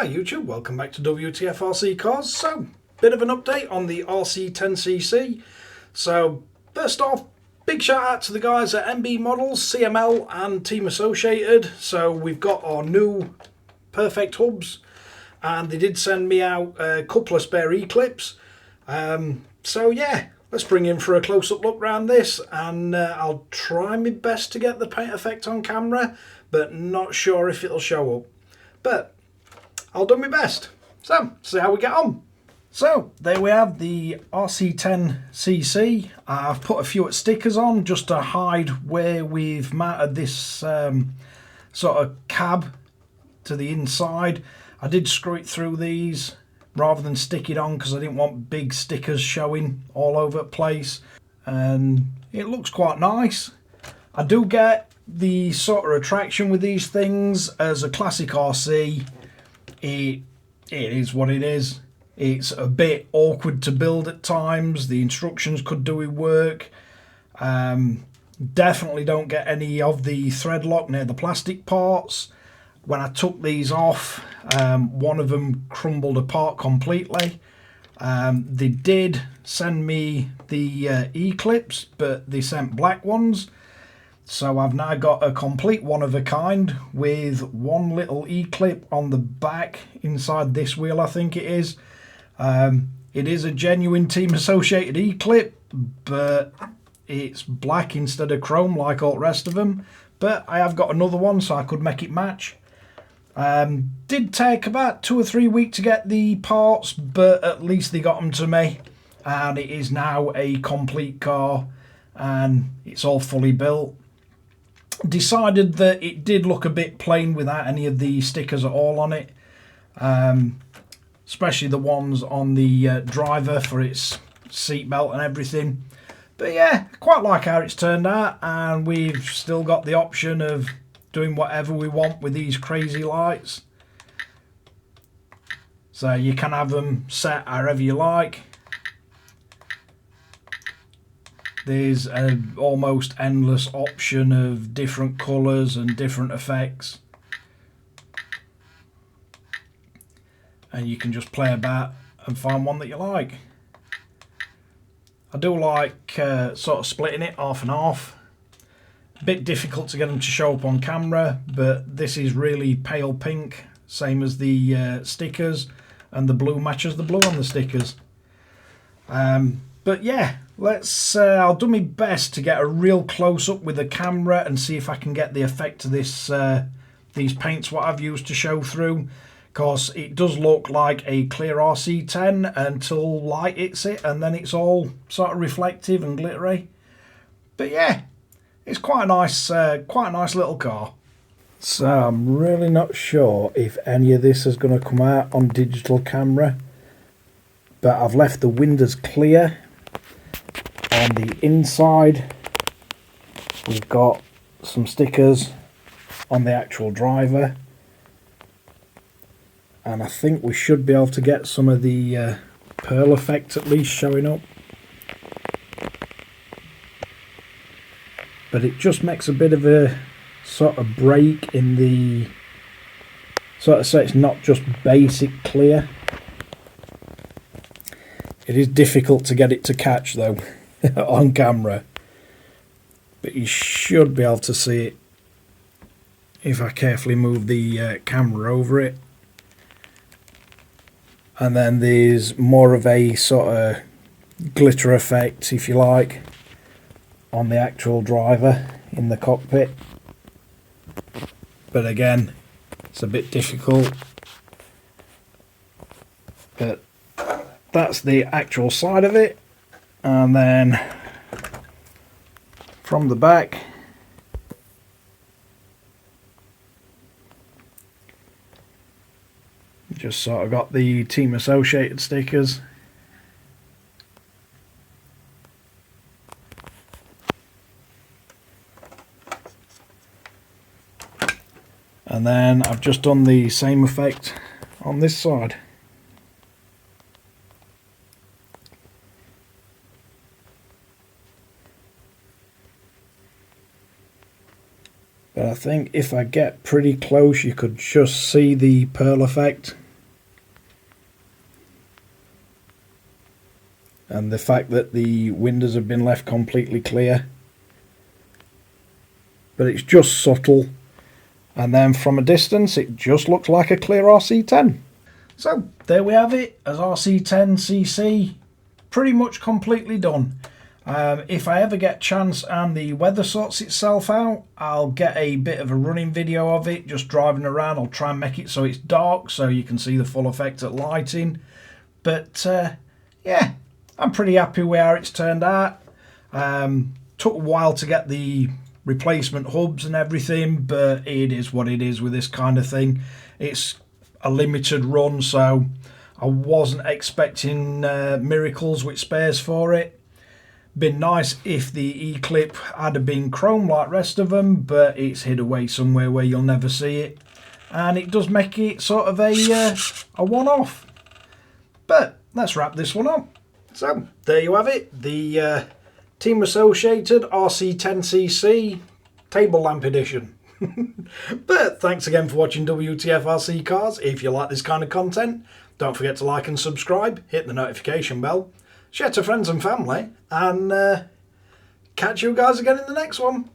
Hi YouTube, welcome back to Wtf Rc Cars. So, bit of an update on the Rc10 CC. So, first off, big shout out to the guys at MB Models, CML and Team Associated. So, we've got our new perfect hubs and they did send me out a couple of spare E-clips. So yeah, let's bring in for a close-up look around this, and I'll try my best to get the paint effect on camera, but not sure if it'll show up. But I'll do my best. So, see how we get on. So, there we have the Rc10 CC. I've put a few stickers on just to hide where we've mounted this sort of cab to the inside. I did screw it through these rather than stick it on because I didn't want big stickers showing all over the place. And it looks quite nice. I do get the sort of attraction with these things. As a classic RC, it is what it is. It's a bit awkward to build at times. The instructions could do with work. Definitely don't get any of the thread lock near the plastic parts. When I took these off, one of them crumbled apart completely. They did send me the E-clips, but they sent black ones. So I've now got a complete one-of-a-kind with one little E-clip on the back inside this wheel, I think it is. It is a genuine Team Associated E-clip, but it's black instead of chrome like all the rest of them. But I have got another one so I could make it match. Did take about 2 or 3 weeks to get the parts, but at least they got them to me. And it is now a complete car and it's all fully built. Decided that it did look a bit plain without any of the stickers at all on it, especially the ones on the driver for its seatbelt and everything. But yeah, quite like how it's turned out, and we've still got the option of doing whatever we want with these crazy lights. So you can have them set however you like. There's an almost endless option of different colours and different effects. And you can just play about and find one that you like. I do like sort of splitting it half and half. A bit difficult to get them to show up on camera, but this is really pale pink, same as the stickers, and the blue matches the blue on the stickers. But yeah, let's. I'll do my best to get a real close up with the camera and see if I can get the effect of this these paints what I've used to show through, because it does look like a clear RC10 until light hits it, and then it's all sort of reflective and glittery. But yeah, it's quite a nice little car. So I'm really not sure if any of this is going to come out on digital camera, but I've left the windows clear. On the inside, we've got some stickers on the actual driver, and I think we should be able to get some of the pearl effect at least showing up. But it just makes a bit of a sort of break in the sort of, so it's not just basic clear. It is difficult to get it to catch though on camera, but you should be able to see it if I carefully move the camera over it. And then there's more of a sort of glitter effect, if you like, on the actual driver in the cockpit. But again, it's a bit difficult. But that's the actual side of it. And then from the back, just sort of got the Team Associated stickers. And then I've just done the same effect on this side. But I think if I get pretty close, you could just see the pearl effect and the fact that the windows have been left completely clear, but it's just subtle, and then from a distance it just looks like a clear RC10. So there we have it, as RC10cc pretty much completely done. If I ever get a chance and the weather sorts itself out, I'll get a bit of a running video of it, just driving around. I'll try and make it so it's dark so you can see the full effect at lighting. But yeah, I'm pretty happy with how it's turned out. Took a while to get the replacement hubs and everything, but it is what it is with this kind of thing. It's a limited run, so I wasn't expecting miracles with spares for it. Been nice if the E-clip had been chrome like rest of them, but it's hid away somewhere where you'll never see it, and it does make it sort of a one-off. But let's wrap this one up. So there you have it, the Team Associated RC10cc table lamp edition. But thanks again for watching WTF Rc Cars. If you like this kind of content, don't forget to like and subscribe, hit the notification bell, share to friends and family, and catch you guys again in the next one.